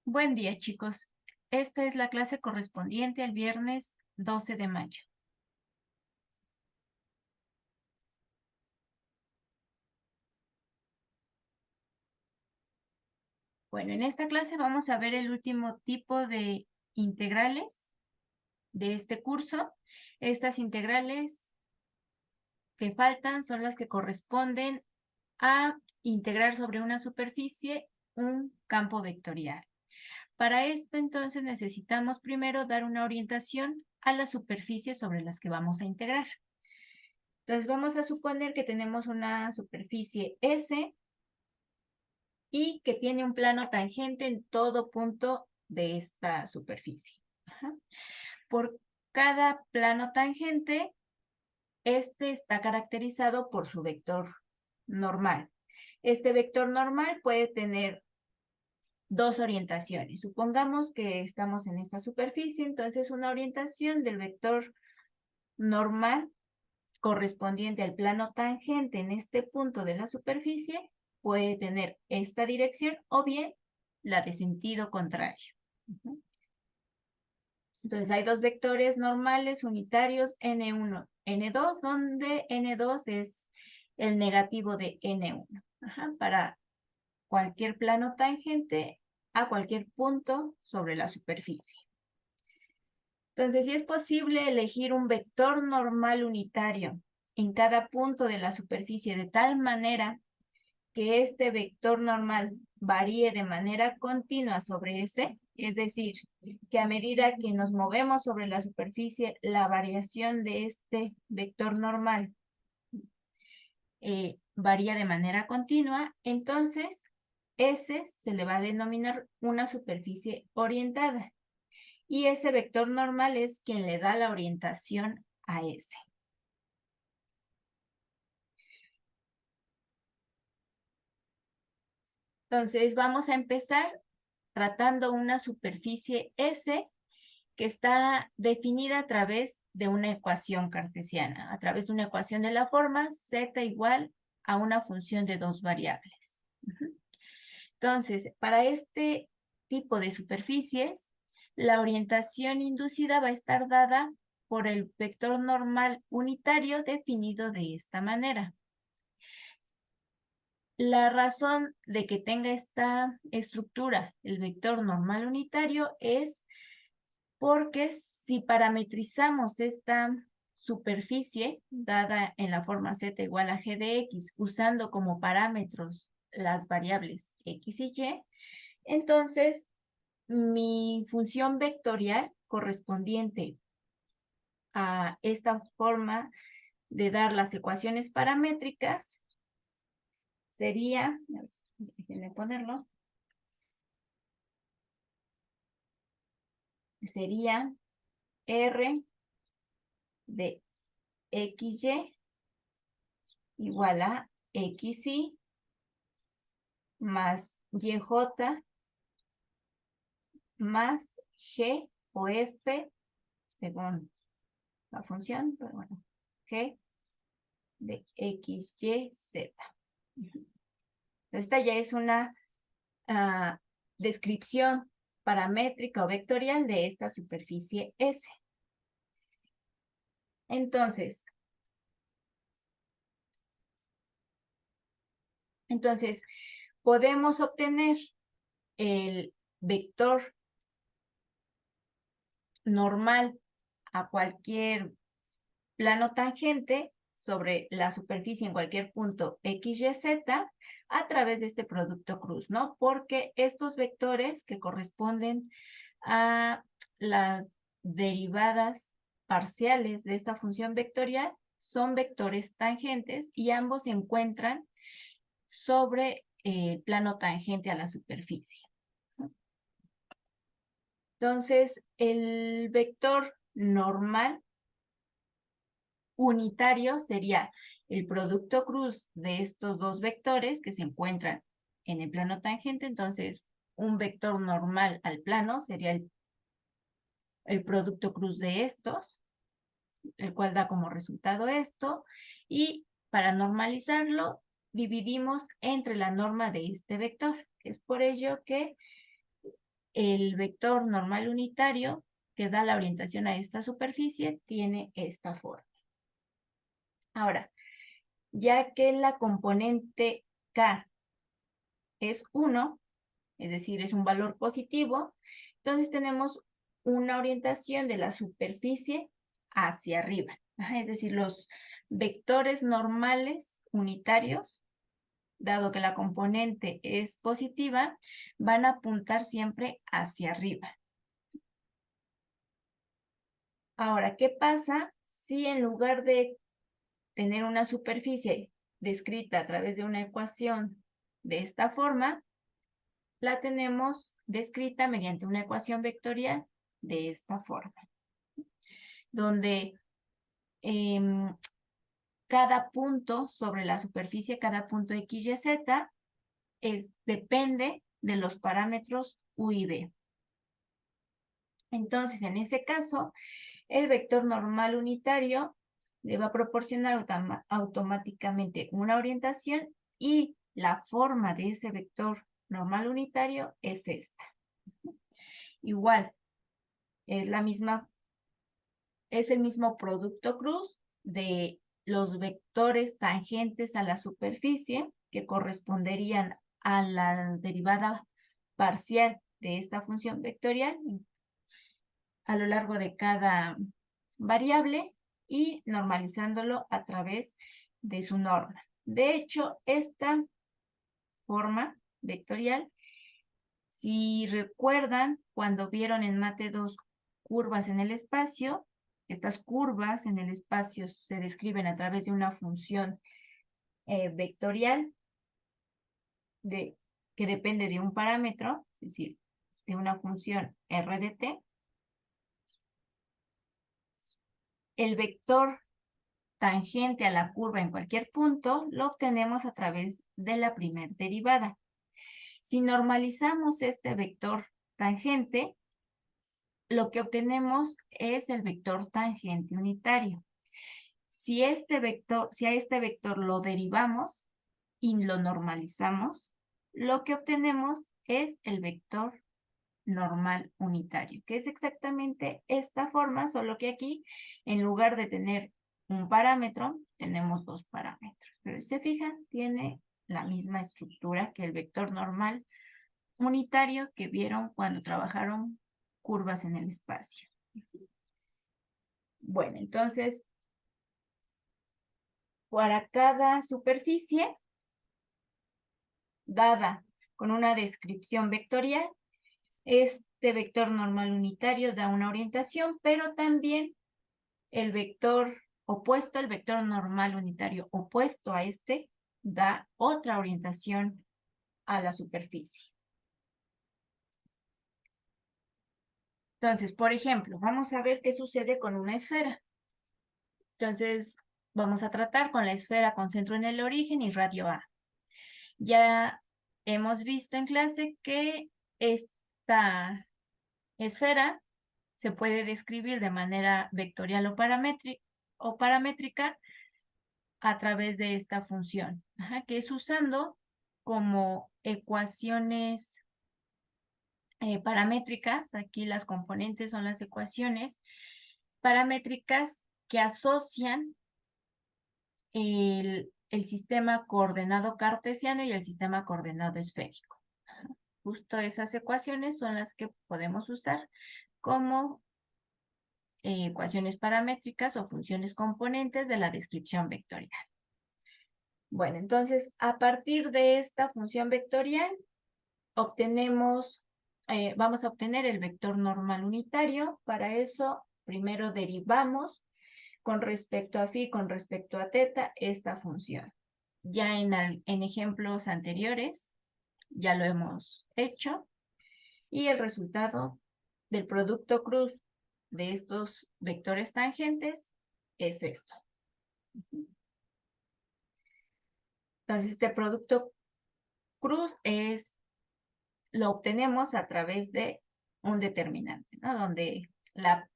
Buen día, chicos. Esta es la clase correspondiente al viernes 12 de mayo. Bueno, en esta clase vamos a ver el último tipo de integrales de este curso. Estas integrales que faltan son las que corresponden a integrar sobre una superficie un campo vectorial. Para esto, entonces, necesitamos primero dar una orientación a las superficies sobre las que vamos a integrar. Entonces, vamos a suponer que tenemos una superficie S y que tiene un plano tangente en todo punto de esta superficie. Por cada plano tangente, este está caracterizado por su vector normal. Este vector normal puede tener dos orientaciones. Supongamos que estamos en esta superficie, entonces una orientación del vector normal correspondiente al plano tangente en este punto de la superficie puede tener esta dirección o bien la de sentido contrario. Entonces hay dos vectores normales unitarios N1, N2, donde N2 es el negativo de N1. Para cualquier plano tangente a cualquier punto sobre la superficie. Entonces, si es posible elegir un vector normal unitario en cada punto de la superficie de tal manera que este vector normal varíe de manera continua sobre ese, es decir, que a medida que nos movemos sobre la superficie, la variación de este vector normal varía de manera continua, entonces ese se le va a denominar una superficie orientada. Y ese vector normal es quien le da la orientación a ese. Entonces vamos a empezar tratando una superficie S que está definida a través de una ecuación cartesiana, a través de una ecuación de la forma z igual a una función de dos variables. Entonces, para este tipo de superficies, la orientación inducida va a estar dada por el vector normal unitario definido de esta manera. La razón de que tenga esta estructura, el vector normal unitario, es porque si parametrizamos esta superficie dada en la forma z igual a g de x, usando como parámetros las variables x y y, entonces mi función vectorial correspondiente a esta forma de dar las ecuaciones paramétricas sería, déjenme ponerlo, sería R de XY igual a XY más YJ más G o F, según la función, pero bueno, G de XYZ. Esta ya es una descripción paramétrica o vectorial de esta superficie S. Entonces, podemos obtener el vector normal a cualquier plano tangente sobre la superficie en cualquier punto x, y, z a través de este producto cruz, ¿no? Porque estos vectores que corresponden a las derivadas parciales de esta función vectorial son vectores tangentes y ambos se encuentran sobre el plano tangente a la superficie. Entonces, el vector normal unitario sería el producto cruz de estos dos vectores que se encuentran en el plano tangente. Entonces, un vector normal al plano sería el producto cruz de estos, el cual da como resultado esto. Y para normalizarlo, dividimos entre la norma de este vector. Es por ello que el vector normal unitario que da la orientación a esta superficie tiene esta forma. Ahora, ya que la componente K es 1, es decir, es un valor positivo, entonces tenemos una orientación de la superficie hacia arriba. Es decir, los vectores normales unitarios, dado que la componente es positiva, van a apuntar siempre hacia arriba. Ahora, ¿qué pasa si en lugar de tener una superficie descrita a través de una ecuación de esta forma, la tenemos descrita mediante una ecuación vectorial de esta forma, donde cada punto sobre la superficie, cada punto X, Y, Z, depende de los parámetros U y V. Entonces, en ese caso, el vector normal unitario le va a proporcionar automáticamente una orientación y la forma de ese vector normal unitario es esta. Igual, es el mismo producto cruz de los vectores tangentes a la superficie que corresponderían a la derivada parcial de esta función vectorial a lo largo de cada variable y normalizándolo a través de su norma. De hecho, esta forma vectorial, si recuerdan, cuando vieron en Mate 2 curvas en el espacio, estas curvas en el espacio se describen a través de una función vectorial que depende de un parámetro, es decir, de una función r de t. El vector tangente a la curva en cualquier punto lo obtenemos a través de la primera derivada. Si normalizamos este vector tangente, lo que obtenemos es el vector tangente unitario. Si a este vector lo derivamos y lo normalizamos, lo que obtenemos es el vector normal unitario, que es exactamente esta forma, solo que aquí, en lugar de tener un parámetro, tenemos dos parámetros. Pero si se fijan, tiene la misma estructura que el vector normal unitario que vieron cuando trabajaron curvas en el espacio. Bueno, entonces, para cada superficie dada con una descripción vectorial, este vector normal unitario da una orientación, pero también el vector opuesto, el vector normal unitario opuesto a este, da otra orientación a la superficie. Entonces, por ejemplo, vamos a ver qué sucede con una esfera. Entonces, vamos a tratar con la esfera con centro en el origen y radio A. Ya hemos visto en clase que esta esfera se puede describir de manera vectorial o paramétrica a través de esta función, que es usando como ecuaciones paramétricas. Aquí las componentes son las ecuaciones paramétricas que asocian el sistema coordenado cartesiano y el sistema coordenado esférico. Justo esas ecuaciones son las que podemos usar como ecuaciones paramétricas o funciones componentes de la descripción vectorial. Bueno, entonces, a partir de esta función vectorial, vamos a obtener el vector normal unitario. Para eso, primero derivamos con respecto a phi, con respecto a teta, esta función. Ya en ejemplos anteriores, ya lo hemos hecho. Y el resultado del producto cruz de estos vectores tangentes es esto. Entonces, este producto cruz lo obtenemos a través de un determinante, ¿no? Donde la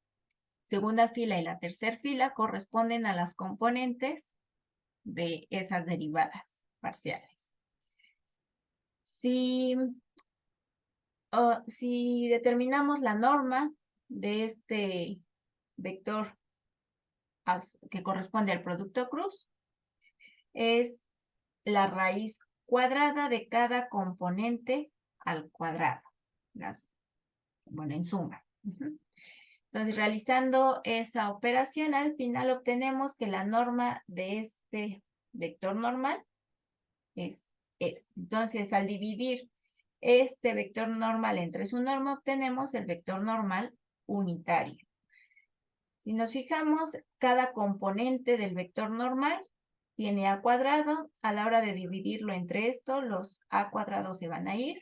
segunda fila y la tercera fila corresponden a las componentes de esas derivadas parciales. Si Si determinamos la norma de este vector que corresponde al producto cruz, es la raíz cuadrada de cada componente al cuadrado. Bueno, en suma. Entonces, realizando esa operación, al final obtenemos que la norma de este vector normal es este. Entonces, al dividir este vector normal entre su norma, obtenemos el vector normal unitario. Si nos fijamos, cada componente del vector normal tiene a cuadrado. A la hora de dividirlo entre esto, los a cuadrados se van a ir.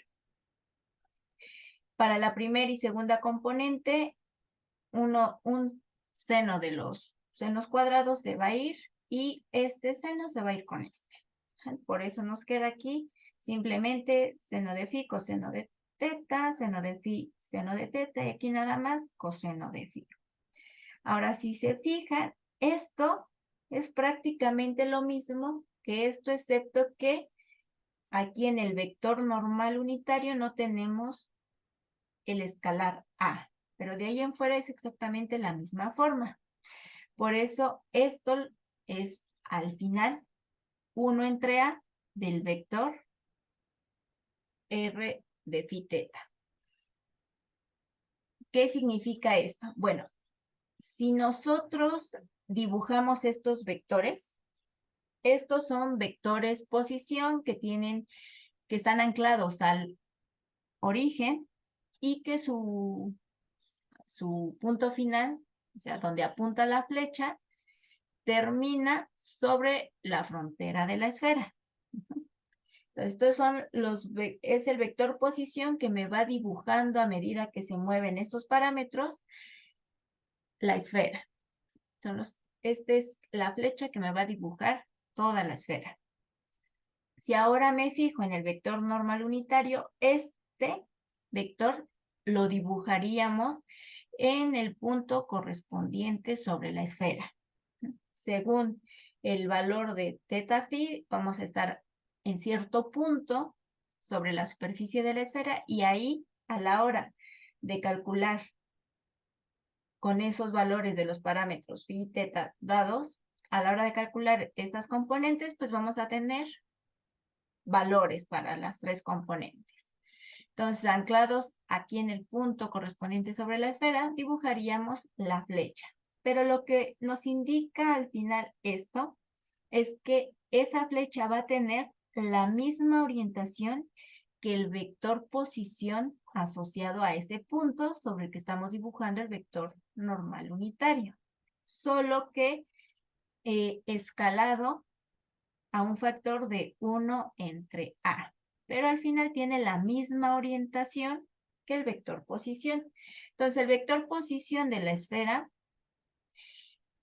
Para la primera y segunda componente, un seno de los senos cuadrados se va a ir y este seno se va a ir con este. Por eso nos queda aquí simplemente seno de phi, coseno de teta, seno de phi, seno de teta, y aquí nada más coseno de phi. Ahora, si se fijan, esto es prácticamente lo mismo que esto, excepto que aquí en el vector normal unitario no tenemos el escalar a, pero de ahí en fuera es exactamente la misma forma. Por eso esto es al final 1 entre a del vector r de phi teta. ¿Qué significa esto? Bueno, si nosotros dibujamos estos vectores, estos son vectores posición que están anclados al origen y que su punto final, o sea, donde apunta la flecha, termina sobre la frontera de la esfera. Entonces, estos son es el vector posición que me va dibujando a medida que se mueven estos parámetros la esfera. Esta es la flecha que me va a dibujar toda la esfera. Si ahora me fijo en el vector normal unitario, este vector lo dibujaríamos en el punto correspondiente sobre la esfera. Según el valor de teta phi, vamos a estar en cierto punto sobre la superficie de la esfera y ahí, a la hora de calcular con esos valores de los parámetros phi y teta dados, a la hora de calcular estas componentes, pues vamos a tener valores para las tres componentes. Entonces, anclados aquí en el punto correspondiente sobre la esfera, dibujaríamos la flecha. Pero lo que nos indica al final esto es que esa flecha va a tener la misma orientación que el vector posición asociado a ese punto sobre el que estamos dibujando el vector normal unitario. Solo que escalado a un factor de 1 entre a. Pero al final tiene la misma orientación que el vector posición. Entonces, el vector posición de la esfera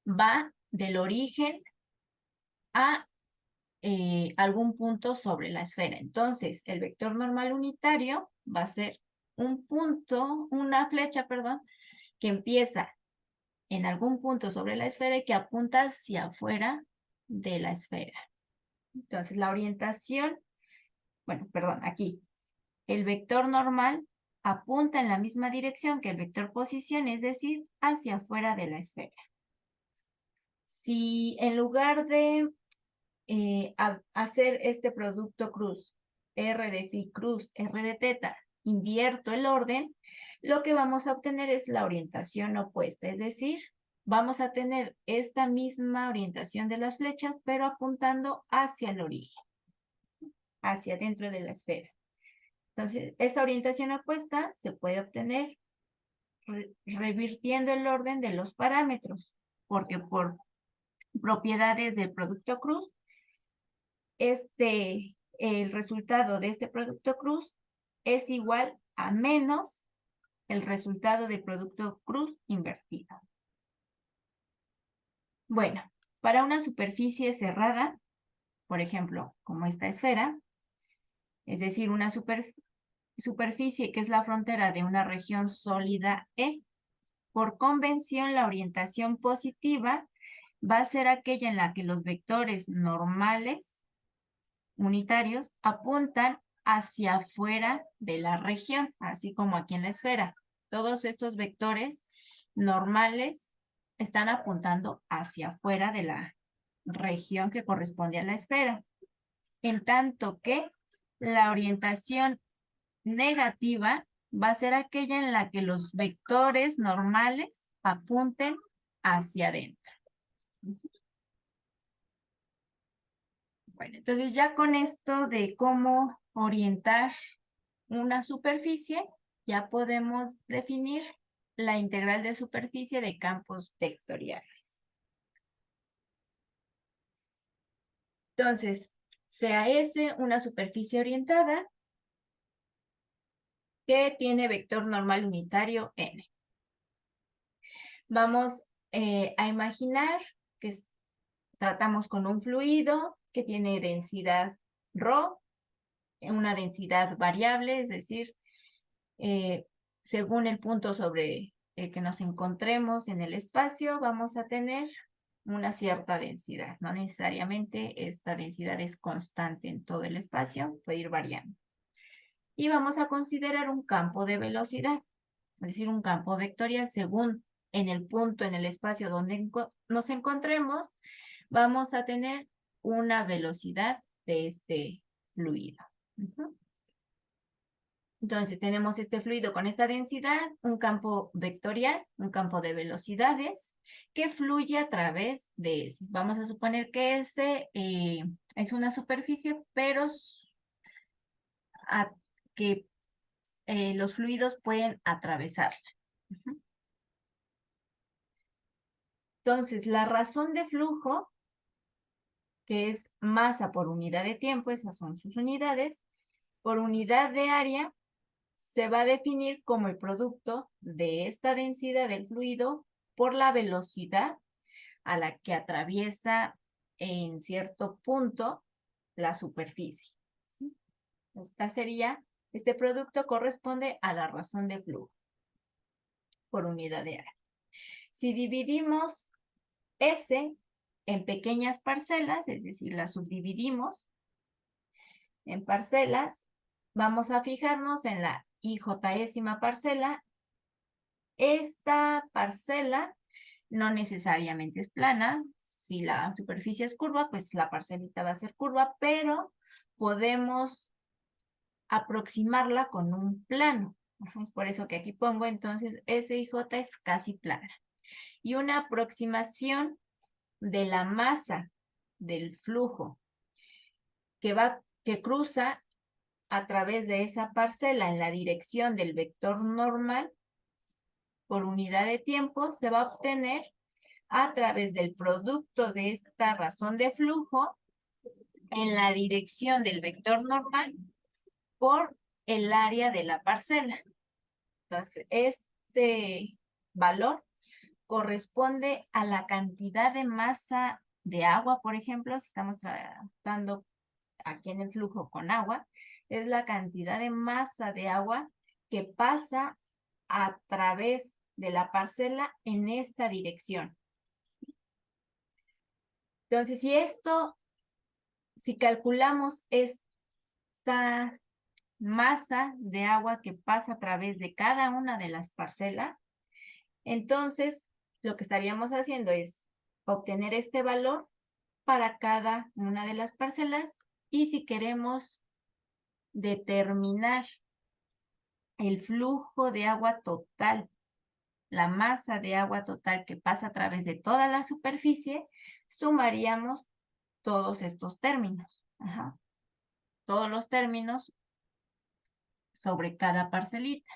va del origen a algún punto sobre la esfera. Entonces, el vector normal unitario va a ser una flecha, perdón, que empieza en algún punto sobre la esfera y que apunta hacia afuera de la esfera. Entonces, la orientación, bueno, perdón, aquí, el vector normal apunta en la misma dirección que el vector posición, es decir, hacia afuera de la esfera. Si en lugar de hacer este producto cruz, R de phi cruz, R de teta, invierto el orden, lo que vamos a obtener es la orientación opuesta, es decir, vamos a tener esta misma orientación de las flechas, pero apuntando hacia el origen, hacia dentro de la esfera. Entonces, esta orientación opuesta se puede obtener revirtiendo el orden de los parámetros, porque por propiedades del producto cruz, el resultado de este producto cruz es igual a menos el resultado del producto cruz invertido. Bueno, para una superficie cerrada, por ejemplo, como esta esfera, es decir, una superficie que es la frontera de una región sólida E, por convención la orientación positiva va a ser aquella en la que los vectores normales unitarios apuntan hacia afuera de la región, así como aquí en la esfera. Todos estos vectores normales están apuntando hacia afuera de la región que corresponde a la esfera. En tanto que la orientación negativa va a ser aquella en la que los vectores normales apunten hacia adentro. Bueno, entonces ya con esto de cómo orientar una superficie, ya podemos definir la integral de superficie de campos vectoriales. Entonces, sea S una superficie orientada que tiene vector normal unitario n. Vamos a imaginar que tratamos con un fluido que tiene densidad ρ, una densidad variable, es decir, según el punto sobre el que nos encontremos en el espacio, vamos a tener una cierta densidad. No necesariamente esta densidad es constante en todo el espacio, puede ir variando. Y vamos a considerar un campo de velocidad, es decir, un campo vectorial según en el punto en el espacio donde nos encontremos, vamos a tener una velocidad de este fluido. Entonces tenemos este fluido con esta densidad, un campo vectorial, un campo de velocidades que fluye a través de ese. Vamos a suponer que ese es una superficie, pero que los fluidos pueden atravesarla. Entonces, la razón de flujo, que es masa por unidad de tiempo, esas son sus unidades, por unidad de área, se va a definir como el producto de esta densidad del fluido por la velocidad a la que atraviesa en cierto punto la superficie. Este producto corresponde a la razón de flujo por unidad de área. Si dividimos S en pequeñas parcelas, es decir, las subdividimos en parcelas, vamos a fijarnos en la ijésima parcela. Esta parcela no necesariamente es plana. Si la superficie es curva, pues la parcelita va a ser curva, pero podemos aproximarla con un plano. Es por eso que aquí pongo entonces SIJ es casi plana. Y una aproximación de la masa del flujo que cruza a través de esa parcela en la dirección del vector normal por unidad de tiempo se va a obtener a través del producto de esta razón de flujo en la dirección del vector normal por el área de la parcela. Entonces, este valor corresponde a la cantidad de masa de agua, por ejemplo, si estamos tratando aquí en el flujo con agua, es la cantidad de masa de agua que pasa a través de la parcela en esta dirección. Entonces, si calculamos esta masa de agua que pasa a través de cada una de las parcelas, entonces lo que estaríamos haciendo es obtener este valor para cada una de las parcelas y si queremos determinar el flujo de agua total, la masa de agua total que pasa a través de toda la superficie, sumaríamos todos estos términos. Todos los términos sobre cada parcelita.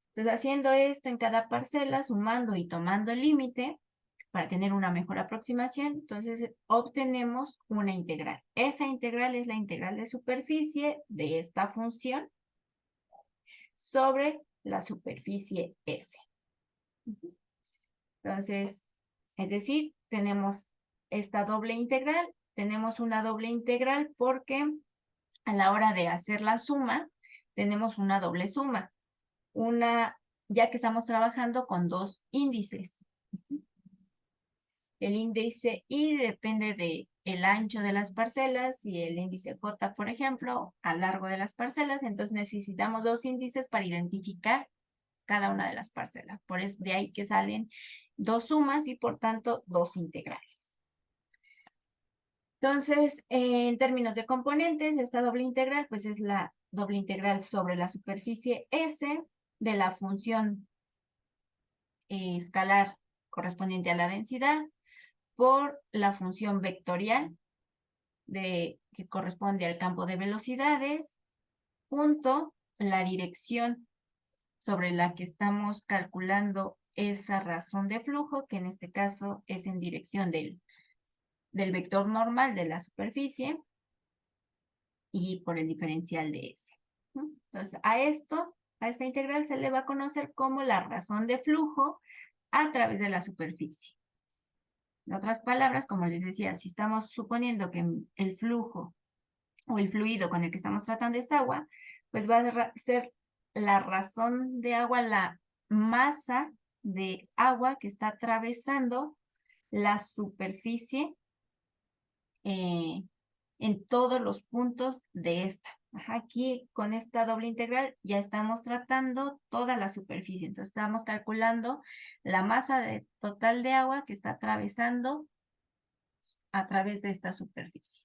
Entonces, haciendo esto en cada parcela, sumando y tomando el límite, para tener una mejor aproximación, entonces obtenemos una integral. Esa integral es la integral de superficie de esta función sobre la superficie S. Entonces, es decir, tenemos esta doble integral. Tenemos una doble integral porque a la hora de hacer la suma, tenemos una doble suma. Ya que estamos trabajando con dos índices. el índice I depende de el ancho de las parcelas y el índice J, por ejemplo, a largo de las parcelas. Entonces necesitamos dos índices para identificar cada una de las parcelas. Por eso de ahí que salen dos sumas y por tanto dos integrales. Entonces, en términos de componentes, esta doble integral pues es la doble integral sobre la superficie S de la función escalar correspondiente a la densidad por la función vectorial que corresponde al campo de velocidades, punto la dirección sobre la que estamos calculando esa razón de flujo, que en este caso es en dirección del vector normal de la superficie y por el diferencial de S. Entonces, a esta integral se le va a conocer como la razón de flujo a través de la superficie. En otras palabras, como les decía, si estamos suponiendo que el flujo o el fluido con el que estamos tratando es agua, pues va a ser la razón de agua, la masa de agua que está atravesando la superficie en todos los puntos de esta. Aquí con esta doble integral ya estamos tratando toda la superficie. Entonces estamos calculando la masa total de agua que está atravesando a través de esta superficie.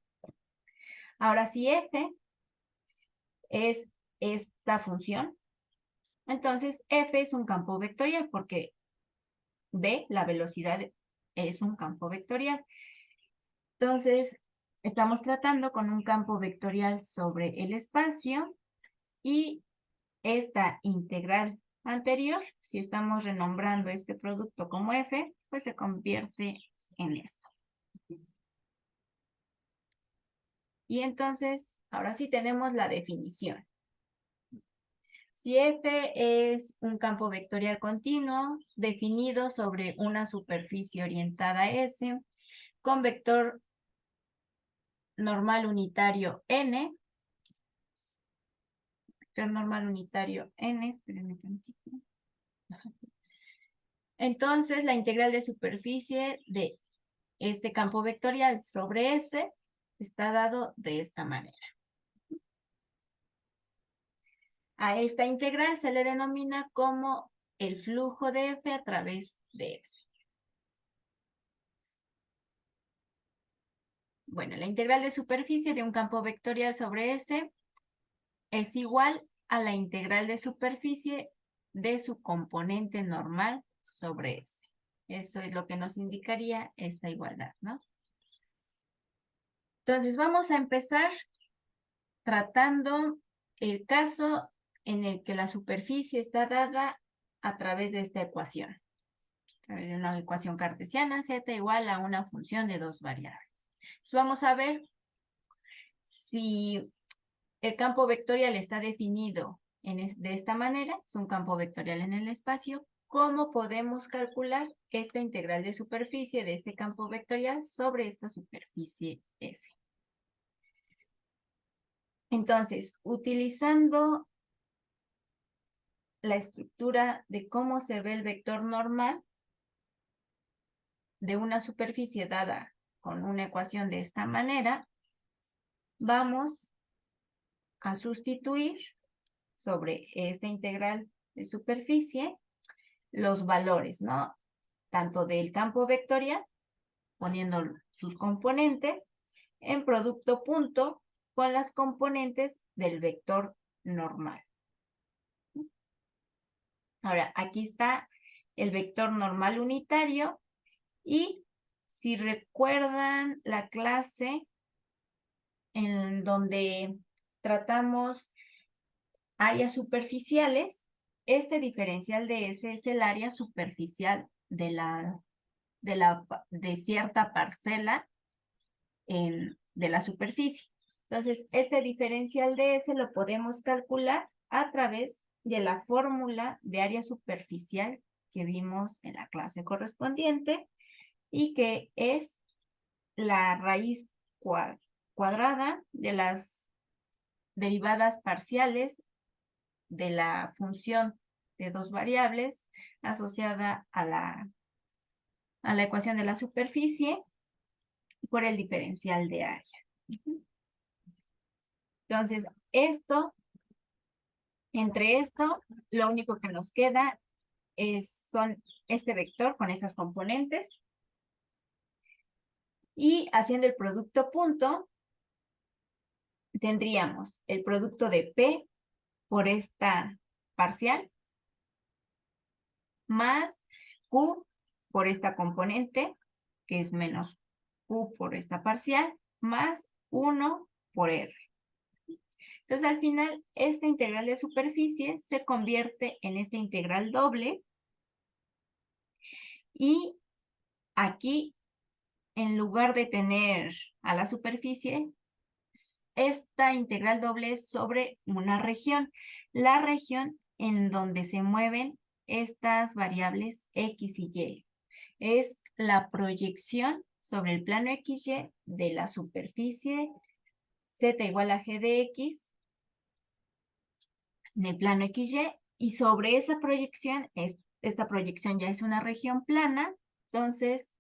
Ahora, si F es esta función, entonces F es un campo vectorial porque B, la velocidad, es un campo vectorial. Entonces, estamos tratando con un campo vectorial sobre el espacio y esta integral anterior, si estamos renombrando este producto como F, pues se convierte en esto. Y entonces, ahora sí tenemos la definición. Si F es un campo vectorial continuo definido sobre una superficie orientada S con vector normal unitario N, espérenme tantito. Entonces, la integral de superficie de este campo vectorial sobre S está dado de esta manera. A esta integral se le denomina como el flujo de F a través de S. Bueno, la integral de superficie de un campo vectorial sobre S es igual a la integral de superficie de su componente normal sobre S. Eso es lo que nos indicaría esta igualdad, ¿no? Entonces, vamos a empezar tratando el caso en el que la superficie está dada a través de esta ecuación. A través de una ecuación cartesiana, z igual a una función de dos variables. Entonces, vamos a ver si el campo vectorial está definido de esta manera, es un campo vectorial en el espacio. ¿Cómo podemos calcular esta integral de superficie de este campo vectorial sobre esta superficie S? Entonces, utilizando la estructura de cómo se ve el vector normal de una superficie dada con una ecuación de esta manera, vamos a sustituir sobre esta integral de superficie los valores, ¿no? Tanto del campo vectorial, poniendo sus componentes, en producto punto con las componentes del vector normal. Ahora, aquí está el vector normal unitario y si recuerdan la clase en donde tratamos áreas superficiales, este diferencial de S es el área superficial de cierta parcela de la superficie. Entonces, este diferencial de S lo podemos calcular a través de la fórmula de área superficial que vimos en la clase correspondiente y que es la raíz cuadrada de las derivadas parciales de la función de dos variables asociada a la a la ecuación de la superficie por el diferencial de área. Entonces, entre esto, lo único que nos queda son este vector con estas componentes. Y haciendo el producto punto, tendríamos el producto de P por esta parcial más Q por esta componente, que es menos Q por esta parcial, más 1 por R. Entonces, al final, esta integral de superficie se convierte en esta integral doble. Y aquí, en lugar de tener a la superficie, esta integral doble es sobre una región. La región en donde se mueven estas variables X y Y. Es la proyección sobre el plano XY de la superficie Z igual a G de X en el plano XY, y sobre esa proyección, esta proyección ya es una región plana, entonces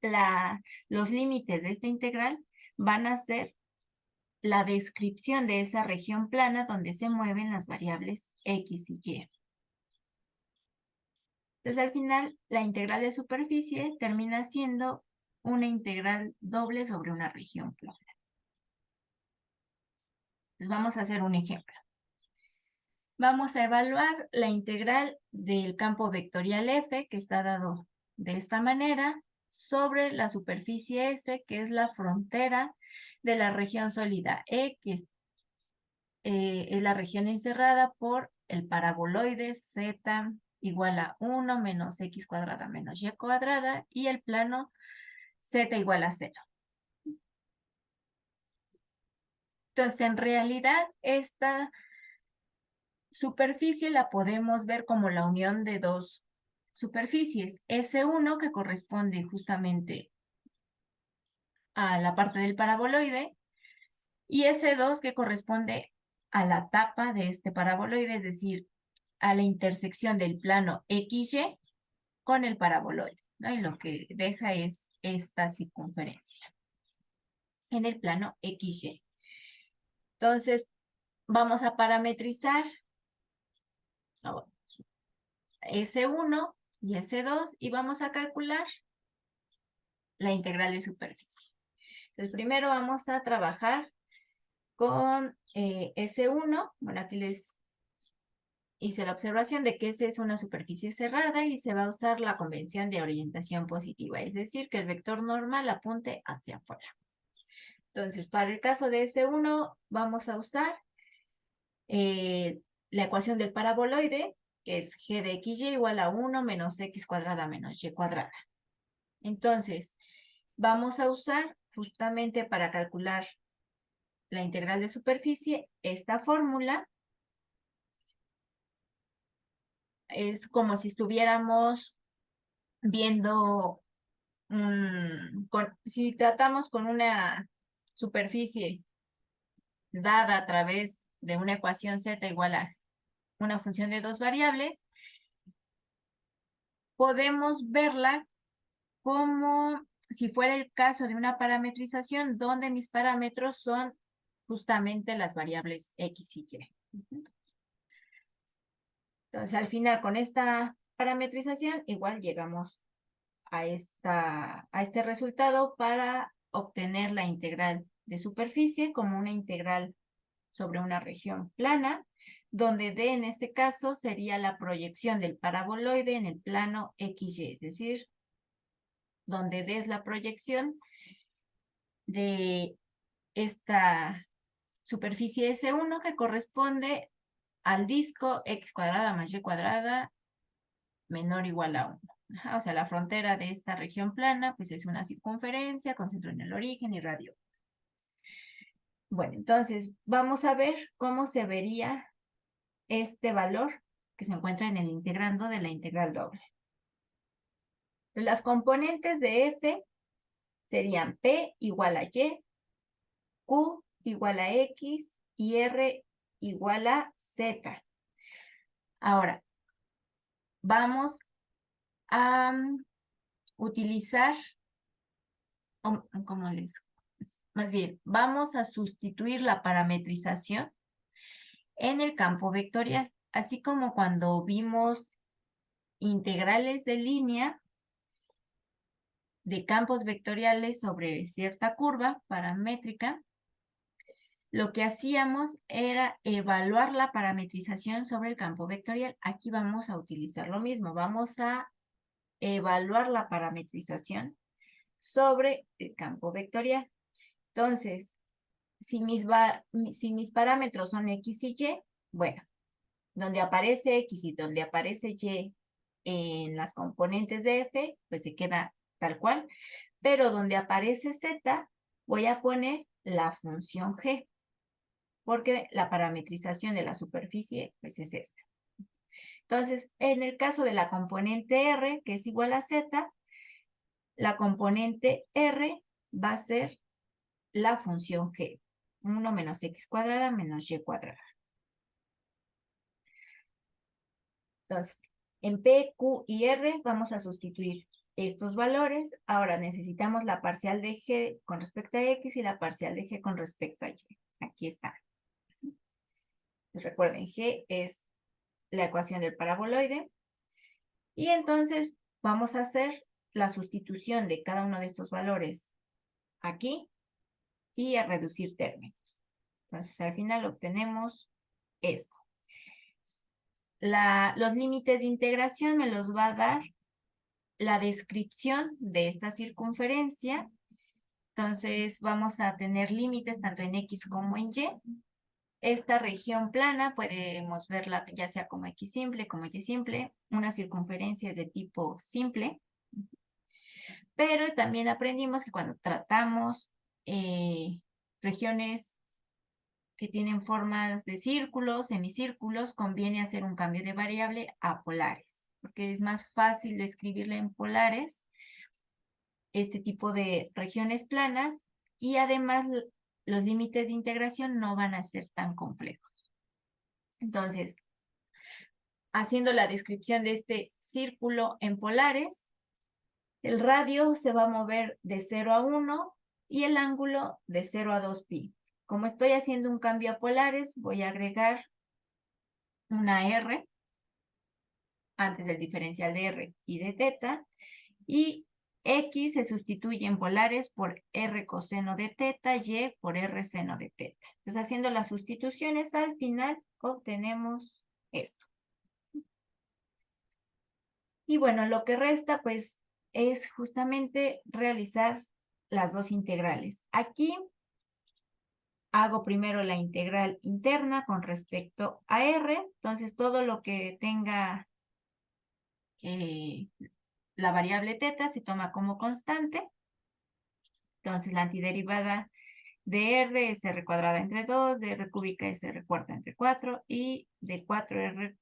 los límites de esta integral van a ser la descripción de esa región plana donde se mueven las variables X y Y. Entonces, al final, la integral de superficie termina siendo una integral doble sobre una región plana. Entonces, vamos a hacer un ejemplo. Vamos a evaluar la integral del campo vectorial F, que está dado de esta manera, sobre la superficie S, que es la frontera de la región sólida E, que es la región encerrada por el paraboloide Z igual a 1 menos X cuadrada menos Y cuadrada y el plano Z igual a 0. Entonces, en realidad, esta superficie la podemos ver como la unión de dos superficies. S1, que corresponde justamente a la parte del paraboloide, y S2, que corresponde a la tapa de este paraboloide, es decir, a la intersección del plano XY con el paraboloide, ¿no? Y lo que deja es esta circunferencia en el plano XY. Entonces, vamos a parametrizar S1 y S2 y vamos a calcular la integral de superficie. Entonces, primero vamos a trabajar con S1. Bueno, aquí les hice la observación de que S es una superficie cerrada y se va a usar la convención de orientación positiva, es decir, que el vector normal apunte hacia afuera. Entonces, para el caso de S1 vamos a usar la ecuación del paraboloide, que es g de xy igual a 1 menos x cuadrada menos y cuadrada. Entonces, vamos a usar justamente para calcular la integral de superficie esta fórmula. Es como si estuviéramos viendo, si tratamos con una superficie dada a través de una ecuación z igual a una función de dos variables, podemos verla como si fuera el caso de una parametrización donde mis parámetros son justamente las variables x y y. Entonces, al final, con esta parametrización, igual llegamos a este resultado para obtener la integral de superficie como una integral sobre una región plana, donde D en este caso sería la proyección del paraboloide en el plano XY, es decir, donde D es la proyección de esta superficie S1 que corresponde al disco x cuadrada más y cuadrada menor o igual a 1. Ajá, o sea, la frontera de esta región plana pues es una circunferencia con centro en el origen y radio. Bueno, entonces vamos a ver cómo se vería este valor que se encuentra en el integrando de la integral doble. Las componentes de f serían p igual a y, q igual a x y r igual a z. Ahora, vamos a utilizar, más bien, vamos a sustituir la parametrización en el campo vectorial, así como cuando vimos integrales de línea de campos vectoriales sobre cierta curva paramétrica. Lo que hacíamos era evaluar la parametrización sobre el campo vectorial. Aquí vamos a utilizar lo mismo. Vamos a evaluar la parametrización sobre el campo vectorial. Entonces, si mis parámetros son X y Y, bueno, donde aparece X y donde aparece Y en las componentes de F, pues se queda tal cual. Pero donde aparece Z, voy a poner la función G, porque la parametrización de la superficie pues es esta. Entonces, en el caso de la componente R, que es igual a Z, la componente R va a ser la función G, 1 menos X cuadrada menos Y cuadrada. Entonces, en P, Q y R vamos a sustituir estos valores. Ahora necesitamos la parcial de G con respecto a X y la parcial de G con respecto a Y. Aquí está. Recuerden, G es la ecuación del paraboloide. Y entonces vamos a hacer la sustitución de cada uno de estos valores aquí y a reducir términos. Entonces al final obtenemos esto. Los límites de integración me los va a dar la descripción de esta circunferencia. Entonces vamos a tener límites tanto en X como en Y. Esta región plana podemos verla ya sea como X simple, como Y simple. Una circunferencia es de tipo simple. Pero también aprendimos que cuando tratamos regiones que tienen formas de círculos, semicírculos, conviene hacer un cambio de variable a polares, porque es más fácil describirla en polares, este tipo de regiones planas, y además los límites de integración no van a ser tan complejos. Entonces, haciendo la descripción de este círculo en polares, el radio se va a mover de 0 a 1 y el ángulo de 0 a 2pi. Como estoy haciendo un cambio a polares, voy a agregar una R antes del diferencial de R y de teta, y X se sustituye en polares por R coseno de teta, Y por R seno de teta. Entonces, haciendo las sustituciones, al final obtenemos esto. Y bueno, lo que resta, pues, es justamente realizar las dos integrales. Aquí hago primero la integral interna con respecto a R. Entonces, todo lo que tenga la variable teta se toma como constante. Entonces, la antiderivada de R es R cuadrada entre 2, de R cúbica es R cuarta entre 4, y de 4R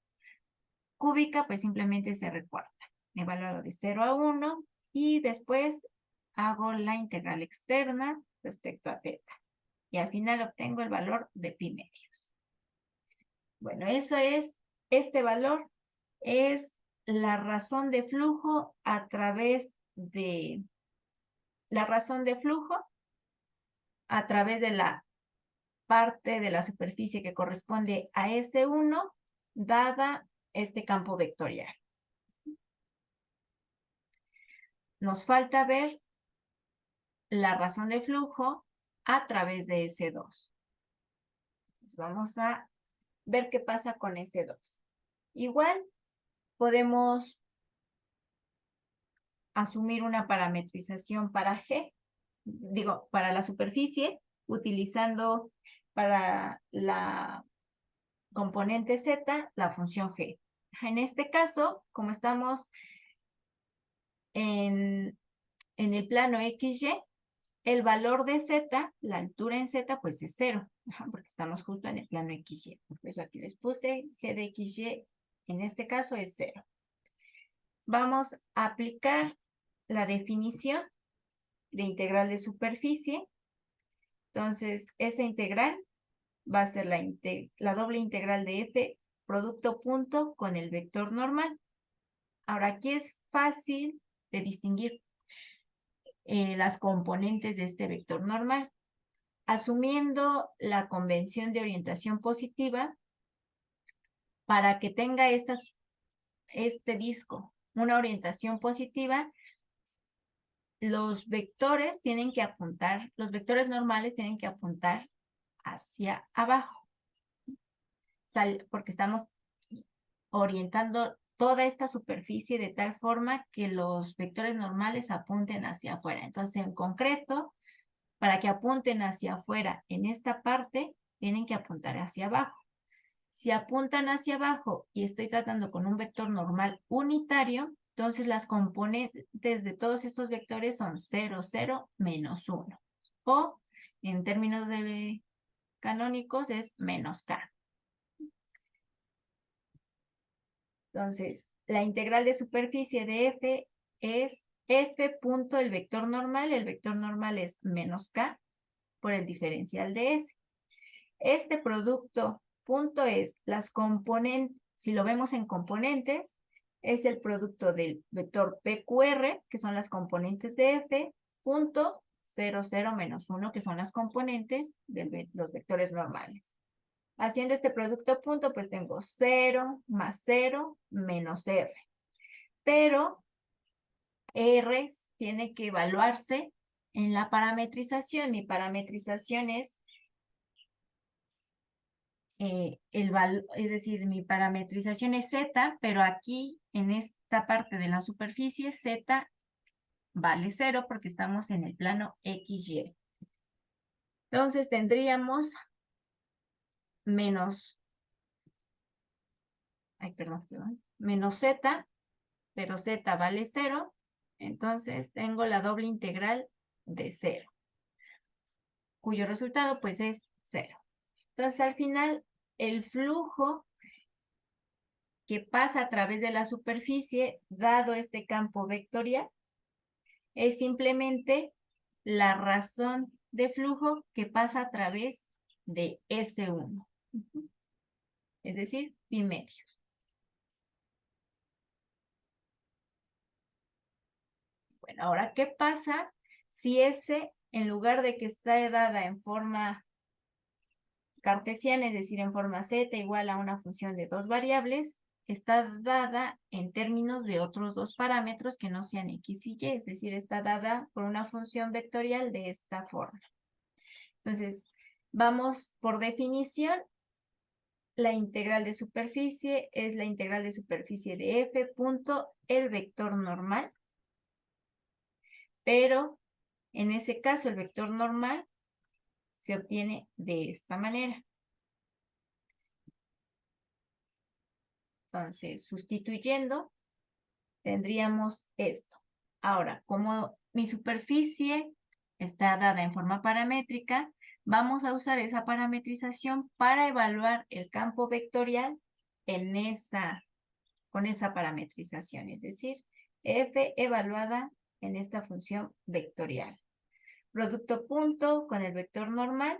cúbica, pues simplemente es R cuarta. Evaluado de 0 a 1, y después hago la integral externa respecto a teta. Y al final obtengo el valor de pi medios. Bueno, eso es, este valor es la razón de flujo a través de, la parte de la superficie que corresponde a S1, dada este campo vectorial. Nos falta ver la razón de flujo a través de S2. Entonces vamos a ver qué pasa con S2. Igual podemos asumir una parametrización para G, para la superficie, utilizando para la componente Z la función G. En este caso, como estamos en el plano XY, el valor de Z, la altura en Z, pues es 0, porque estamos justo en el plano XY. Por eso aquí les puse G de XY, en este caso es 0. Vamos a aplicar la definición de integral de superficie. Entonces, esa integral va a ser la doble integral de f producto punto con el vector normal. Ahora, aquí es fácil de distinguir las componentes de este vector normal. Asumiendo la convención de orientación positiva, para que tenga este disco una orientación positiva, los vectores tienen que apuntar, los vectores normales tienen que apuntar hacia abajo, porque estamos orientando toda esta superficie de tal forma que los vectores normales apunten hacia afuera. Entonces, en concreto, para que apunten hacia afuera en esta parte, tienen que apuntar hacia abajo. Si apuntan hacia abajo y estoy tratando con un vector normal unitario, entonces las componentes de todos estos vectores son 0, 0, menos 1. O, en términos canónicos, es menos k. Entonces, la integral de superficie de f es f punto el vector normal es menos k por el diferencial de s. Este producto punto es las componentes, si lo vemos en componentes, es el producto del vector PQR, que son las componentes de f, punto 0, 0, menos 1, que son las componentes de los vectores normales. Haciendo este producto punto, pues tengo 0 más 0 menos r. Pero r tiene que evaluarse en la parametrización. Mi parametrización es es decir, mi parametrización es z, pero aquí en esta parte de la superficie z vale 0 porque estamos en el plano XY. Entonces tendríamos menos, menos z, pero z vale 0, entonces tengo la doble integral de 0, cuyo resultado pues es 0. Entonces al final el flujo que pasa a través de la superficie, dado este campo vectorial, es simplemente la razón de flujo que pasa a través de S1. Es decir, pi medios. Bueno, ahora, ¿qué pasa si S, en lugar de que está dada en forma cartesiana, es decir, en forma z igual a una función de dos variables, está dada en términos de otros dos parámetros que no sean x y y, es decir, está dada por una función vectorial de esta forma? Entonces, vamos por definición. La integral de superficie es la integral de superficie de f punto el vector normal, pero en ese caso el vector normal se obtiene de esta manera. Entonces, sustituyendo, tendríamos esto. Ahora, como mi superficie está dada en forma paramétrica, vamos a usar esa parametrización para evaluar el campo vectorial con esa parametrización, es decir, f evaluada en esta función vectorial. Producto punto con el vector normal,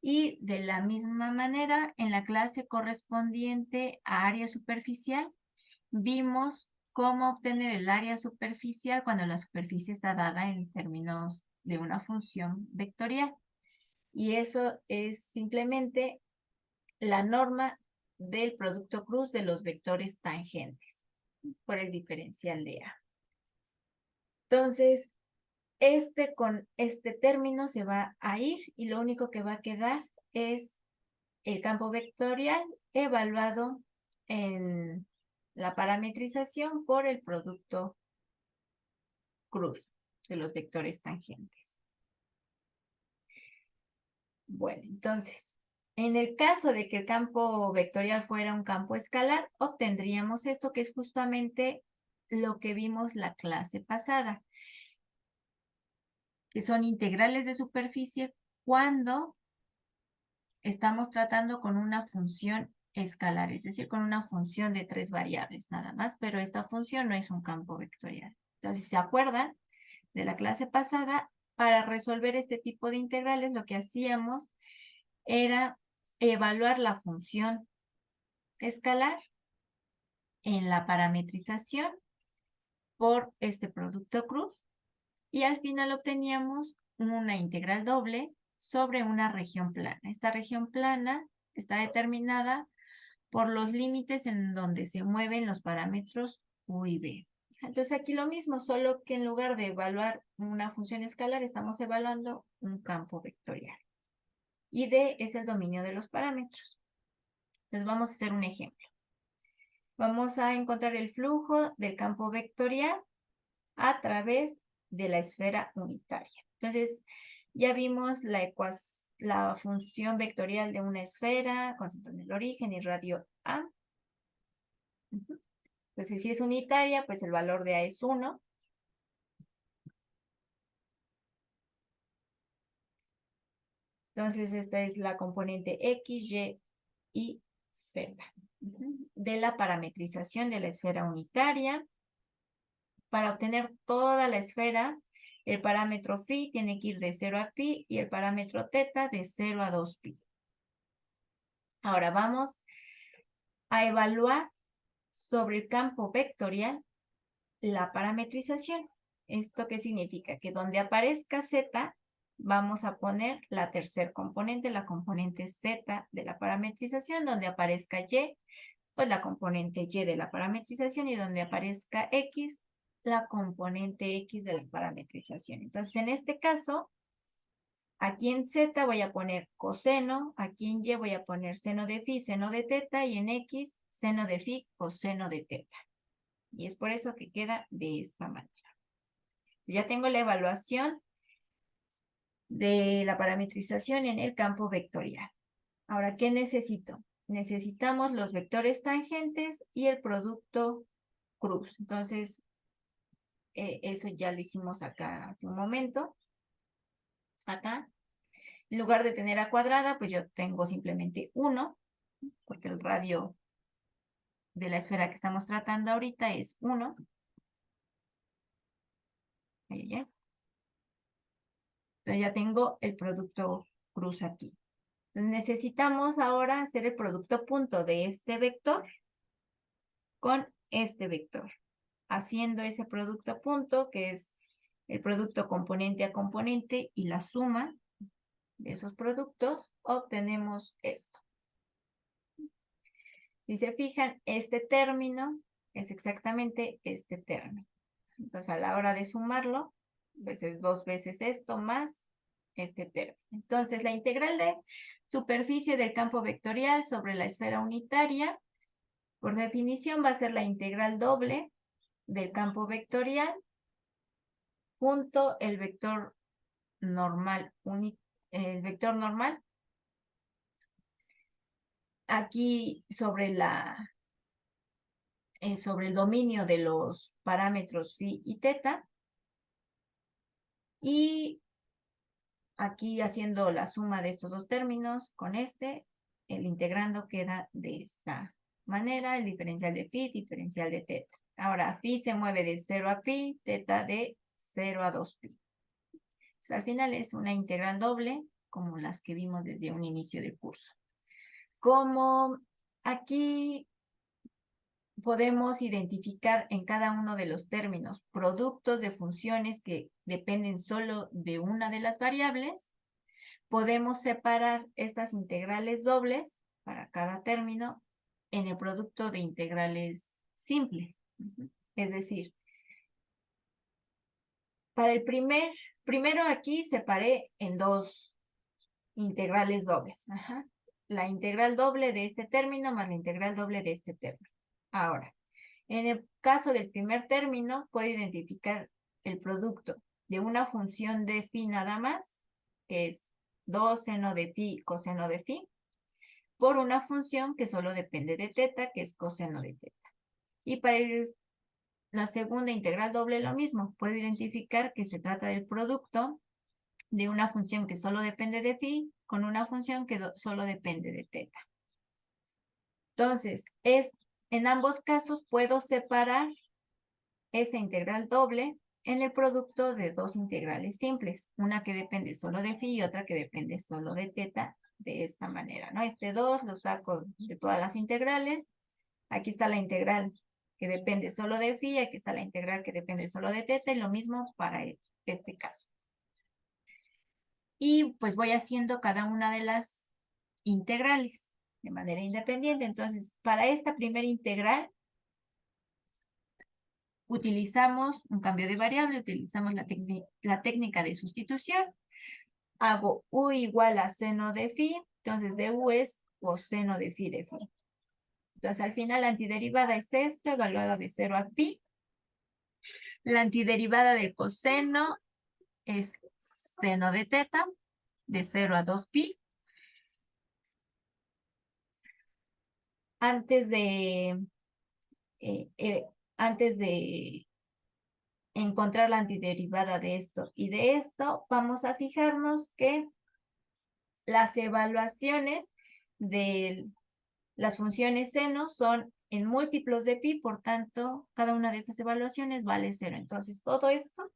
y de la misma manera, en la clase correspondiente a área superficial, vimos cómo obtener el área superficial cuando la superficie está dada en términos de una función vectorial. Y eso es simplemente la norma del producto cruz de los vectores tangentes por el diferencial de A. Entonces, con este término se va a ir y lo único que va a quedar es el campo vectorial evaluado en la parametrización por el producto cruz de los vectores tangentes. Bueno, entonces, en el caso de que el campo vectorial fuera un campo escalar, obtendríamos esto que es justamente lo que vimos la clase pasada, que son integrales de superficie cuando estamos tratando con una función escalar, es decir, con una función de 3 variables nada más, pero esta función no es un campo vectorial. Entonces, si se acuerdan de la clase pasada, para resolver este tipo de integrales, lo que hacíamos era evaluar la función escalar en la parametrización por este producto cruz y al final obteníamos una integral doble sobre una región plana. Esta región plana está determinada por los límites en donde se mueven los parámetros u y b. Entonces aquí lo mismo, solo que en lugar de evaluar una función escalar, estamos evaluando un campo vectorial. Y D es el dominio de los parámetros. Entonces vamos a hacer un ejemplo. Vamos a encontrar el flujo del campo vectorial a través de la esfera unitaria. Entonces, ya vimos la función vectorial de una esfera con centro en el origen y radio A. Entonces, si es unitaria, pues el valor de A es 1. Entonces, esta es la componente X, Y y Z de la parametrización de la esfera unitaria. Para obtener toda la esfera, el parámetro phi tiene que ir de 0 a pi y el parámetro teta de 0 a 2pi. Ahora vamos a evaluar sobre el campo vectorial la parametrización. ¿Esto qué significa? Que donde aparezca z, vamos a poner la tercer componente, la componente z de la parametrización. Donde aparezca y, pues la componente y de la parametrización. Y donde aparezca x, la componente x de la parametrización. Entonces, en este caso, aquí en z voy a poner coseno, aquí en y voy a poner seno de phi, seno de teta, y en x, seno de phi, coseno de teta. Y es por eso que queda de esta manera. Ya tengo la evaluación de la parametrización en el campo vectorial. Ahora, ¿qué necesito? Necesitamos los vectores tangentes y el producto cruz. Entonces, eso ya lo hicimos acá hace un momento. Acá, en lugar de tener a cuadrada, pues yo tengo simplemente 1, porque el radio de la esfera que estamos tratando ahorita es 1. Entonces ya tengo el producto cruz aquí. Entonces necesitamos ahora hacer el producto punto de este vector con este vector. Haciendo ese producto punto, que es el producto componente a componente y la suma de esos productos, obtenemos esto. Si se fijan, este término es exactamente este término. Entonces, a la hora de sumarlo, pues es 2 veces esto más este término. Entonces, la integral de superficie del campo vectorial sobre la esfera unitaria, por definición, va a ser la integral doble del campo vectorial punto el vector normal, aquí sobre sobre el dominio de los parámetros phi y teta, y aquí haciendo la suma de estos dos términos con el integrando queda de esta manera, el diferencial de phi, diferencial de teta. Ahora, phi se mueve de 0 a pi, teta de 0 a 2pi. Entonces, al final es una integral doble, como las que vimos desde un inicio del curso. Como aquí podemos identificar en cada uno de los términos productos de funciones que dependen solo de una de las variables, podemos separar estas integrales dobles para cada término en el producto de integrales simples. Es decir, para el primero aquí separé en dos integrales dobles. La integral doble de este término más la integral doble de este término. Ahora, en el caso del primer término, puedo identificar el producto de una función de phi nada más, que es 2 seno de phi coseno de phi, por una función que solo depende de teta, que es coseno de teta. Y para la segunda integral doble lo mismo, puedo identificar que se trata del producto de una función que solo depende de phi con una función que solo depende de teta. Entonces, en ambos casos puedo separar esta integral doble en el producto de dos integrales simples, una que depende solo de phi y otra que depende solo de teta, de esta manera, ¿no? Este 2 lo saco de todas las integrales. Aquí está la integral que depende solo de phi, aquí está la integral que depende solo de teta, y lo mismo para este caso. Y pues voy haciendo cada una de las integrales de manera independiente. Entonces, para esta primera integral, utilizamos un cambio de variable, utilizamos la técnica de sustitución. Hago u igual a seno de phi, entonces du es coseno de phi de phi. Entonces, al final la antiderivada es esto, evaluado de 0 a pi. La antiderivada del coseno es seno de teta, de 0 a 2pi. Antes de encontrar la antiderivada de esto y de esto, vamos a fijarnos que las evaluaciones de las funciones seno son en múltiplos de pi, por tanto, cada una de estas evaluaciones vale 0. Entonces, todo esto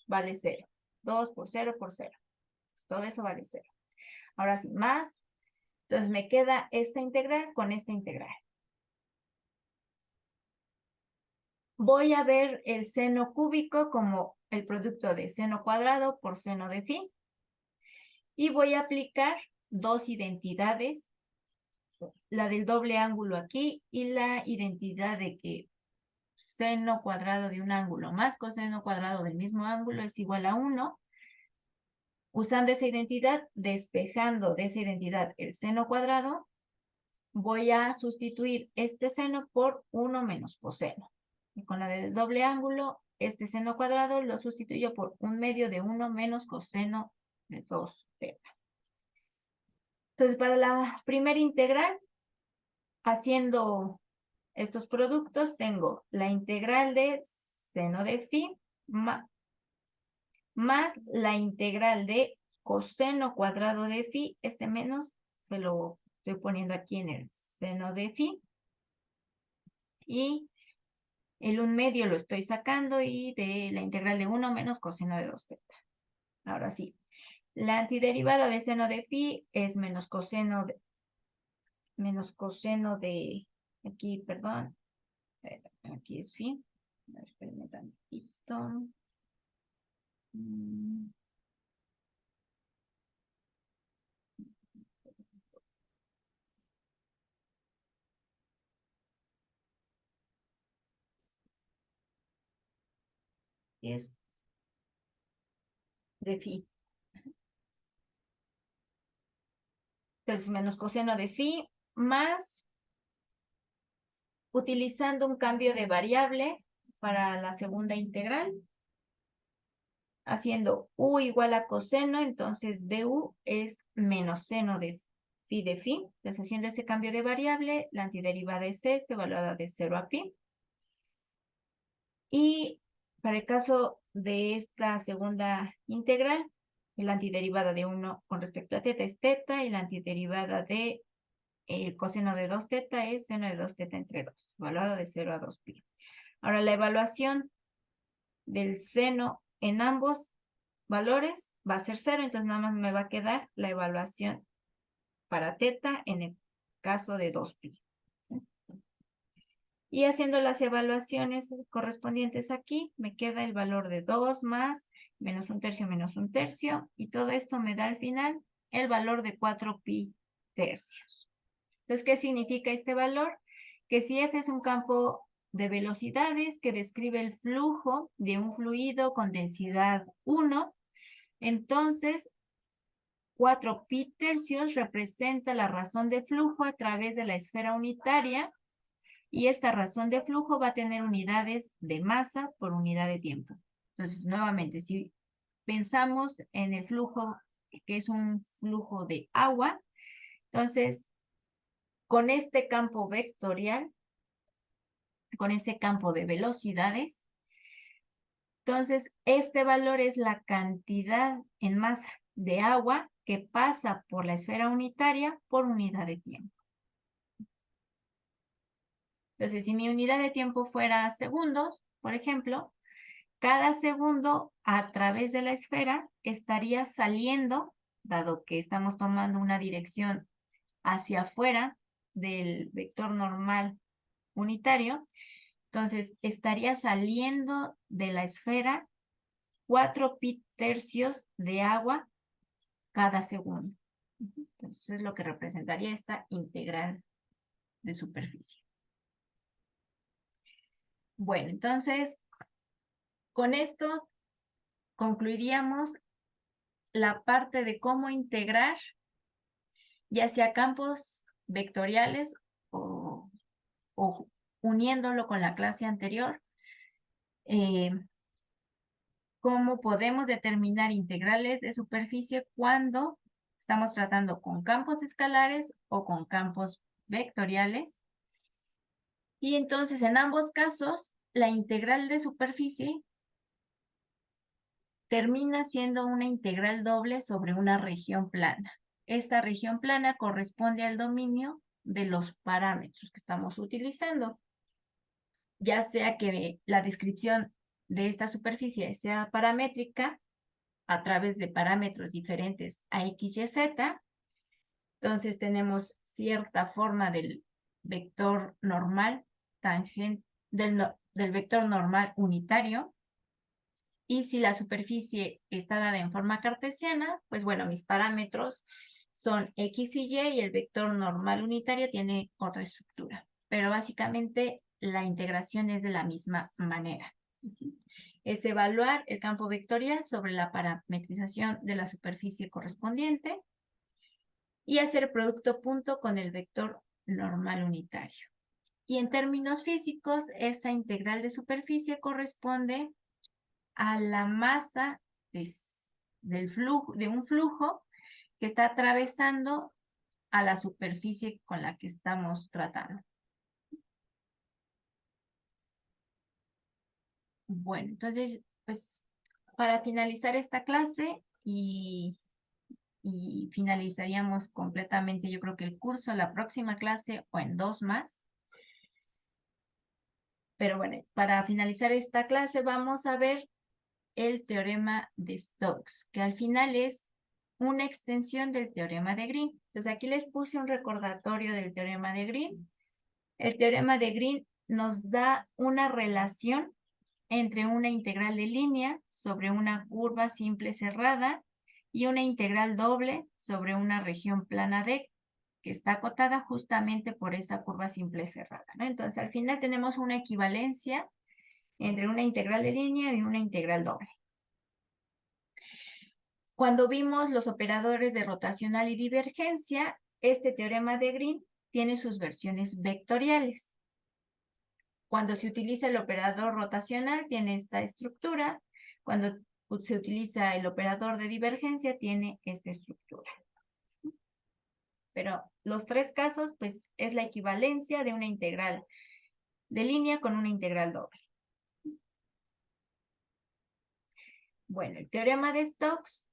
vale 0. 2 por 0 por 0. Todo eso vale 0. Ahora sí, más. Entonces, me queda esta integral con esta integral. Voy a ver el seno cúbico como el producto de seno cuadrado por seno de phi. Y voy a aplicar dos identidades, la del doble ángulo aquí y la identidad de que seno cuadrado de un ángulo más coseno cuadrado del mismo ángulo es igual a 1. Usando esa identidad, despejando de esa identidad el seno cuadrado, voy a sustituir este seno por 1 menos coseno. Y con la del doble ángulo, este seno cuadrado lo sustituyo por 1/2 de 1 menos coseno de 2 teta. Entonces, para la primera integral, haciendo estos productos, tengo la integral de seno de phi más la integral de coseno cuadrado de phi, este menos se lo estoy poniendo aquí en el seno de phi. Y el 1/2 lo estoy sacando y de la integral de 1 menos coseno de 2 teta. Ahora sí, la antiderivada de seno de phi es menos coseno de, aquí, perdón, aquí es phi. A ver, espérenme tantito. Es de phi. Entonces, menos coseno de phi más, utilizando un cambio de variable para la segunda integral, haciendo u igual a coseno, entonces du es menos seno de phi de phi. Entonces, haciendo ese cambio de variable, la antiderivada es esta, evaluada de 0 a pi. Y para el caso de esta segunda integral, la antiderivada de 1 con respecto a teta es teta, y la antiderivada de el coseno de 2 teta es seno de 2 teta entre 2, evaluado de 0 a 2 pi. Ahora, la evaluación del seno en ambos valores va a ser 0, entonces nada más me va a quedar la evaluación para teta en el caso de 2pi. Y haciendo las evaluaciones correspondientes aquí, me queda el valor de 2 más menos 1/3 menos 1/3, y todo esto me da al final el valor de 4pi tercios. Entonces, ¿qué significa este valor? Que si F es un campo de velocidades que describe el flujo de un fluido con densidad 1, entonces 4pi tercios representa la razón de flujo a través de la esfera unitaria, y esta razón de flujo va a tener unidades de masa por unidad de tiempo. Entonces, nuevamente, si pensamos en el flujo, que es un flujo de agua, entonces, con este campo vectorial, con ese campo de velocidades, entonces, este valor es la cantidad en masa de agua que pasa por la esfera unitaria por unidad de tiempo. Entonces, si mi unidad de tiempo fuera segundos, por ejemplo, cada segundo a través de la esfera estaría saliendo, dado que estamos tomando una dirección hacia afuera del vector normal unitario, entonces estaría saliendo de la esfera 4 pi-tercios de agua cada segundo. Entonces es lo que representaría esta integral de superficie. Bueno, entonces con esto concluiríamos la parte de cómo integrar ya sea campos vectoriales o uniéndolo con la clase anterior, cómo podemos determinar integrales de superficie cuando estamos tratando con campos escalares o con campos vectoriales. Y entonces en ambos casos, la integral de superficie termina siendo una integral doble sobre una región plana. Esta región plana corresponde al dominio de los parámetros que estamos utilizando. Ya sea que la descripción de esta superficie sea paramétrica a través de parámetros diferentes a x, y, z, entonces tenemos cierta forma del vector normal tangente, del vector normal unitario. Y si la superficie está dada en forma cartesiana, pues bueno, mis parámetros son x y y el vector normal unitario tiene otra estructura. Pero básicamente la integración es de la misma manera. Es evaluar el campo vectorial sobre la parametrización de la superficie correspondiente y hacer producto punto con el vector normal unitario. Y en términos físicos, esa integral de superficie corresponde a la masa de un flujo que está atravesando a la superficie con la que estamos tratando. Bueno, entonces, pues, para finalizar esta clase y finalizaríamos completamente, yo creo que el curso, la próxima clase o en 2 más. Pero bueno, para finalizar esta clase vamos a ver el teorema de Stokes, que al final es una extensión del teorema de Green. Entonces aquí les puse un recordatorio del teorema de Green. El teorema de Green nos da una relación entre una integral de línea sobre una curva simple cerrada y una integral doble sobre una región plana D que está acotada justamente por esa curva simple cerrada, ¿no? Entonces al final tenemos una equivalencia entre una integral de línea y una integral doble. Cuando vimos los operadores de rotacional y divergencia, este teorema de Green tiene sus versiones vectoriales. Cuando se utiliza el operador rotacional, tiene esta estructura. Cuando se utiliza el operador de divergencia, tiene esta estructura. Pero los 3 casos, pues, es la equivalencia de una integral de línea con una integral doble. Bueno, el teorema de Stokes,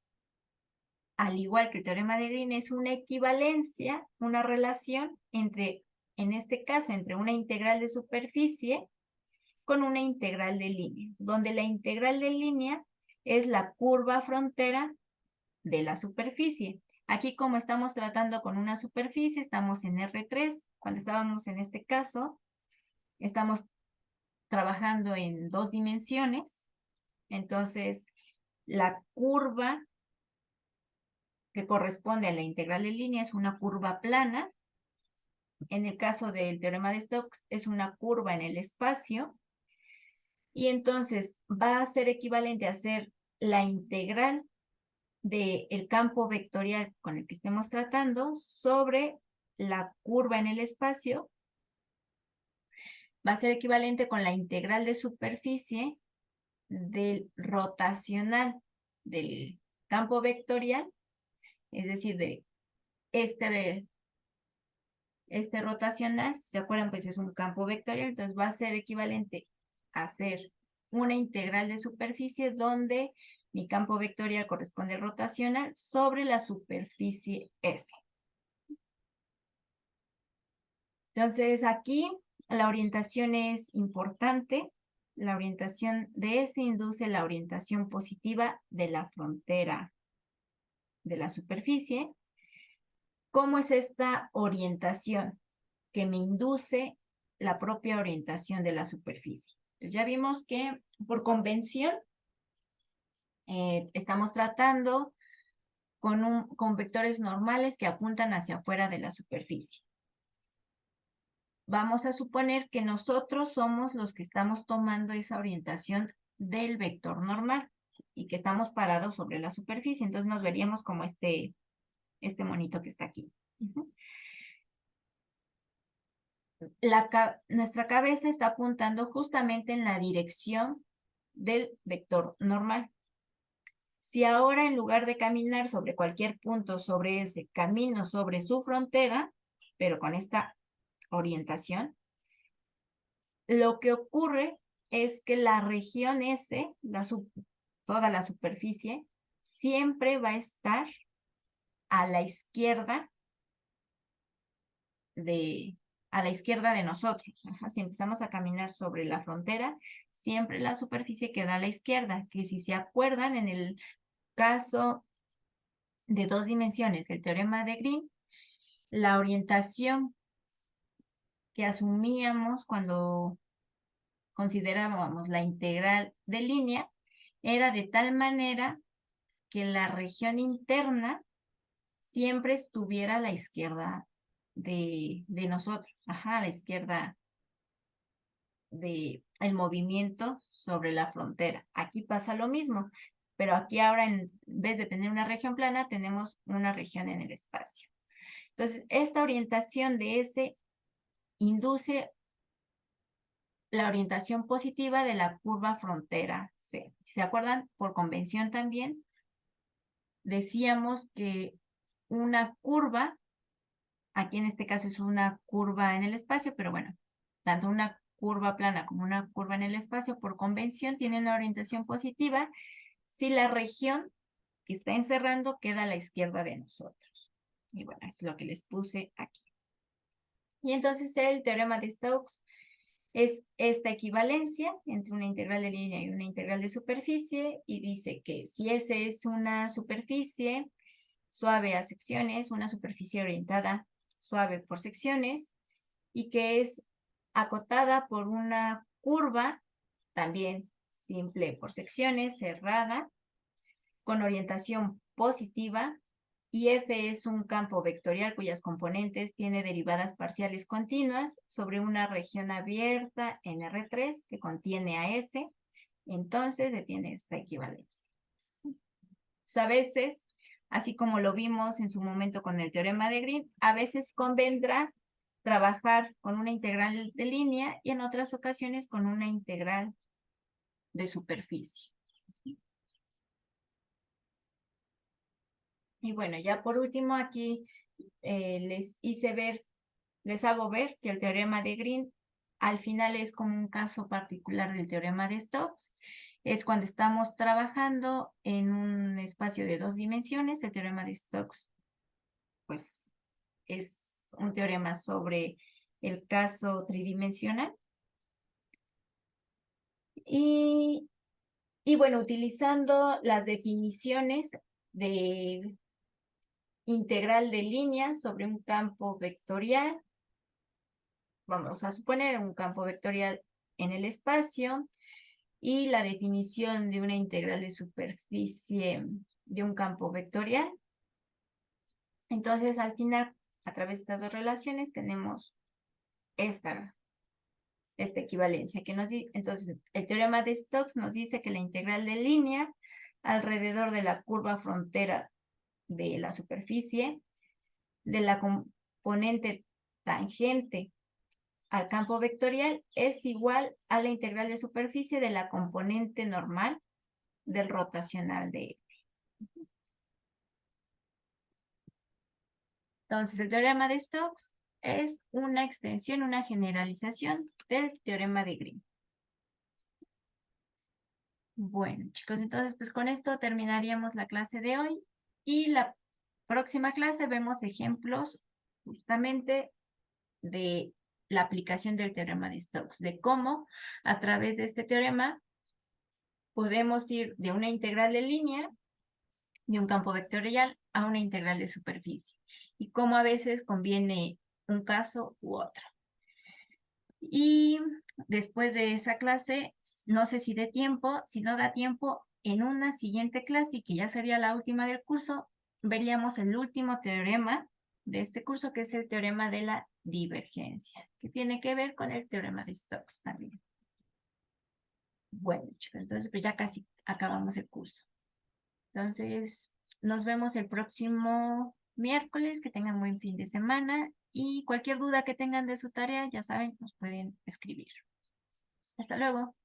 al igual que el teorema de Green, es una equivalencia, una relación entre, en este caso, entre una integral de superficie con una integral de línea, donde la integral de línea es la curva frontera de la superficie. Aquí, como estamos tratando con una superficie, estamos en R3. Cuando estábamos en este caso, estamos trabajando en 2 dimensiones. Entonces, la curva que corresponde a la integral de línea es una curva plana. En el caso del teorema de Stokes, es una curva en el espacio. Y entonces va a ser equivalente a hacer la integral del campo vectorial con el que estemos tratando sobre la curva en el espacio. Va a ser equivalente con la integral de superficie del rotacional del campo vectorial, es decir, de este rotacional, ¿se acuerdan? Pues es un campo vectorial, entonces va a ser equivalente a hacer una integral de superficie donde mi campo vectorial corresponde al rotacional sobre la superficie S. Entonces aquí la orientación es importante. La orientación de S induce la orientación positiva de la frontera de la superficie. ¿Cómo es esta orientación? Que me induce la propia orientación de la superficie. Entonces ya vimos que por convención Estamos tratando con vectores normales que apuntan hacia afuera de la superficie. Vamos a suponer que nosotros somos los que estamos tomando esa orientación del vector normal y que estamos parados sobre la superficie. Entonces nos veríamos como este monito que está aquí. Nuestra cabeza está apuntando justamente en la dirección del vector normal. Si ahora en lugar de caminar sobre cualquier punto sobre ese camino sobre su frontera, pero con esta orientación, lo que ocurre es que la región S, toda la superficie, siempre va a estar a la izquierda de nosotros. Si empezamos a caminar sobre la frontera, siempre la superficie queda a la izquierda, que si se acuerdan en el caso de 2 dimensiones, el teorema de Green, la orientación que asumíamos cuando considerábamos la integral de línea era de tal manera que la región interna siempre estuviera a la izquierda de nosotros, a la izquierda del movimiento sobre la frontera. Aquí pasa lo mismo, pero aquí ahora en vez de tener una región plana, tenemos una región en el espacio. Entonces, esta orientación de S induce la orientación positiva de la curva frontera C. Si se acuerdan, por convención también, decíamos que una curva, aquí en este caso es una curva en el espacio, pero bueno, tanto una curva plana como una curva en el espacio, por convención, tiene una orientación positiva si la región que está encerrando queda a la izquierda de nosotros. Y bueno, es lo que les puse aquí. Y entonces el teorema de Stokes es esta equivalencia entre una integral de línea y una integral de superficie, y dice que si S es una superficie suave a secciones, una superficie orientada suave por secciones, y que es acotada por una curva, también simple por secciones, cerrada, con orientación positiva, y F es un campo vectorial cuyas componentes tiene derivadas parciales continuas sobre una región abierta en R3 que contiene a S, entonces se tiene esta equivalencia. Pues a veces, así como lo vimos en su momento con el teorema de Green, a veces convendrá trabajar con una integral de línea y en otras ocasiones con una integral de superficie. Y bueno, ya por último aquí les hago ver que el teorema de Green al final es como un caso particular del teorema de Stokes. Es cuando estamos trabajando en un espacio de 2 dimensiones. El teorema de Stokes, pues, es un teorema sobre el caso tridimensional. Y bueno, utilizando las definiciones de integral de línea sobre un campo vectorial, vamos a suponer un campo vectorial en el espacio, y la definición de una integral de superficie de un campo vectorial. Entonces, al final, a través de estas dos relaciones, tenemos esta equivalencia que nos dice. Entonces, el teorema de Stokes nos dice que la integral de línea alrededor de la curva frontera de la superficie de la componente tangente al campo vectorial es igual a la integral de superficie de la componente normal del rotacional de F. Entonces, el teorema de Stokes es una extensión, una generalización del teorema de Green. Bueno, chicos, entonces pues con esto terminaríamos la clase de hoy, y la próxima clase vemos ejemplos justamente de la aplicación del teorema de Stokes, de cómo a través de este teorema podemos ir de una integral de línea de un campo vectorial a una integral de superficie, y cómo a veces conviene un caso u otro. Y después de esa clase, no sé si dé tiempo, si no da tiempo, en una siguiente clase, que ya sería la última del curso, veríamos el último teorema de este curso, que es el teorema de la divergencia, que tiene que ver con el teorema de Stokes también. Bueno, chicos, entonces pues ya casi acabamos el curso. Entonces, nos vemos el próximo miércoles. Que tengan buen fin de semana y cualquier duda que tengan de su tarea, ya saben, nos pueden escribir. Hasta luego.